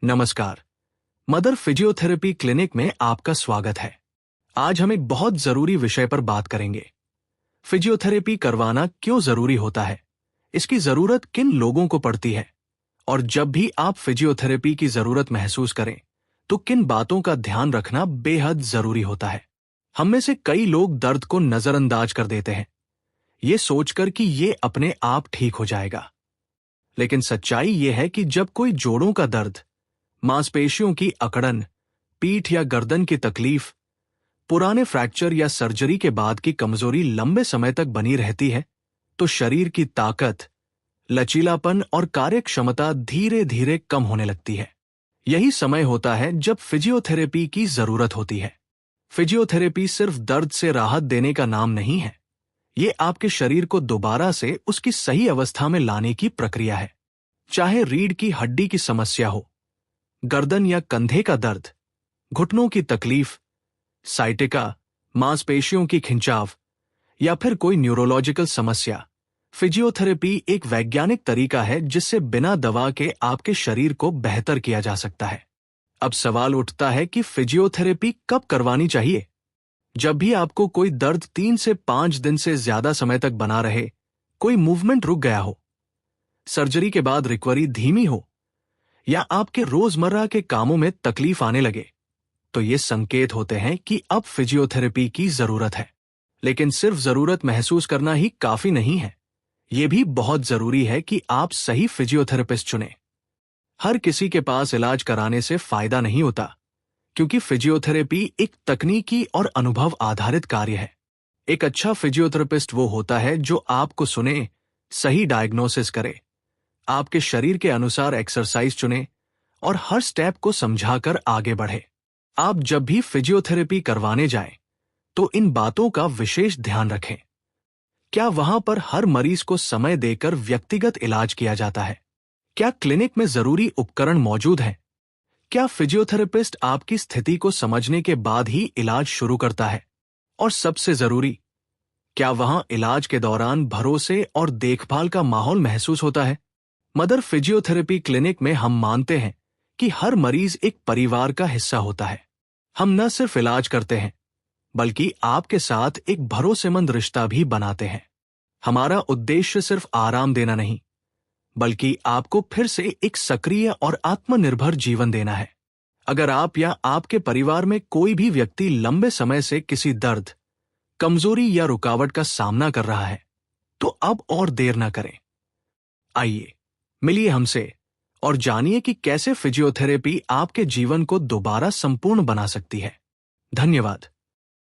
नमस्कार। Mother physiotherapy clinic में आपका स्वागत है। आज हम एक बहुत जरूरी विषय पर बात करेंगे। फिजियोथेरेपी करवाना क्यों जरूरी होता है, इसकी जरूरत किन लोगों को पड़ती है, और जब भी आप फिजियोथेरेपी की जरूरत महसूस करें तो किन बातों का ध्यान रखना बेहद जरूरी होता है। हम में से कई लोग दर्द को नजरअंदाज कर देते हैं, ये सोचकर कि ये अपने आप ठीक हो जाएगा। लेकिन सच्चाई ये है कि जब कोई जोड़ों का दर्द, मांसपेशियों की अकड़न, पीठ या गर्दन की तकलीफ, पुराने फ्रैक्चर या सर्जरी के बाद की कमजोरी लंबे समय तक बनी रहती है, तो शरीर की ताकत, लचीलापन और कार्यक्षमता धीरे धीरे कम होने लगती है। यही समय होता है जब फिजियोथेरेपी की जरूरत होती है। फिजियोथेरेपी सिर्फ दर्द से राहत देने का नाम नहीं है, ये आपके शरीर को दोबारा से उसकी सही अवस्था में लाने की प्रक्रिया है। चाहे रीढ़ की हड्डी की समस्या हो, गर्दन या कंधे का दर्द, घुटनों की तकलीफ, साइटिका, मांसपेशियों की खिंचाव या फिर कोई न्यूरोलॉजिकल समस्या, फिजियोथेरेपी एक वैज्ञानिक तरीका है जिससे बिना दवा के आपके शरीर को बेहतर किया जा सकता है। अब सवाल उठता है कि फिजियोथेरेपी कब करवानी चाहिए। जब भी आपको कोई दर्द 3 से 5 दिन से ज्यादा समय तक बना रहे, कोई मूवमेंट रुक गया हो, सर्जरी के बाद रिकवरी धीमी हो, या आपके रोजमर्रा के कामों में तकलीफ आने लगे, तो ये संकेत होते हैं कि अब फिजियोथेरेपी की जरूरत है। लेकिन सिर्फ जरूरत महसूस करना ही काफी नहीं है, ये भी बहुत जरूरी है कि आप सही फिजियोथेरेपिस्ट चुनें। हर किसी के पास इलाज कराने से फायदा नहीं होता, क्योंकि फिजियोथेरेपी एक तकनीकी और अनुभव आधारित कार्य है। एक अच्छा फिजियोथेरेपिस्ट वो होता है जो आपको सुने, सही डायग्नोसिस करे, आपके शरीर के अनुसार एक्सरसाइज चुने और हर स्टेप को समझाकर आगे बढ़े। आप जब भी फिजियोथेरेपी करवाने जाएं, तो इन बातों का विशेष ध्यान रखें। क्या वहां पर हर मरीज को समय देकर व्यक्तिगत इलाज किया जाता है? क्या क्लिनिक में जरूरी उपकरण मौजूद हैं? क्या फिजियोथेरेपिस्ट आपकी स्थिति को समझने के बाद ही इलाज शुरू करता है? और सबसे जरूरी, क्या वहां इलाज के दौरान भरोसे और देखभाल का माहौल महसूस होता है? मदर फिजियोथेरेपी क्लिनिक में हम मानते हैं कि हर मरीज एक परिवार का हिस्सा होता है। हम न सिर्फ इलाज करते हैं, बल्कि आपके साथ एक भरोसेमंद रिश्ता भी बनाते हैं। हमारा उद्देश्य सिर्फ आराम देना नहीं, बल्कि आपको फिर से एक सक्रिय और आत्मनिर्भर जीवन देना है। अगर आप या आपके परिवार में कोई भी व्यक्ति लंबे समय से किसी दर्द, कमजोरी या रुकावट का सामना कर रहा है, तो अब और देर न करें। आइए, मिलिए हमसे और जानिए कि कैसे फिजियोथेरेपी आपके जीवन को दोबारा संपूर्ण बना सकती है। धन्यवाद।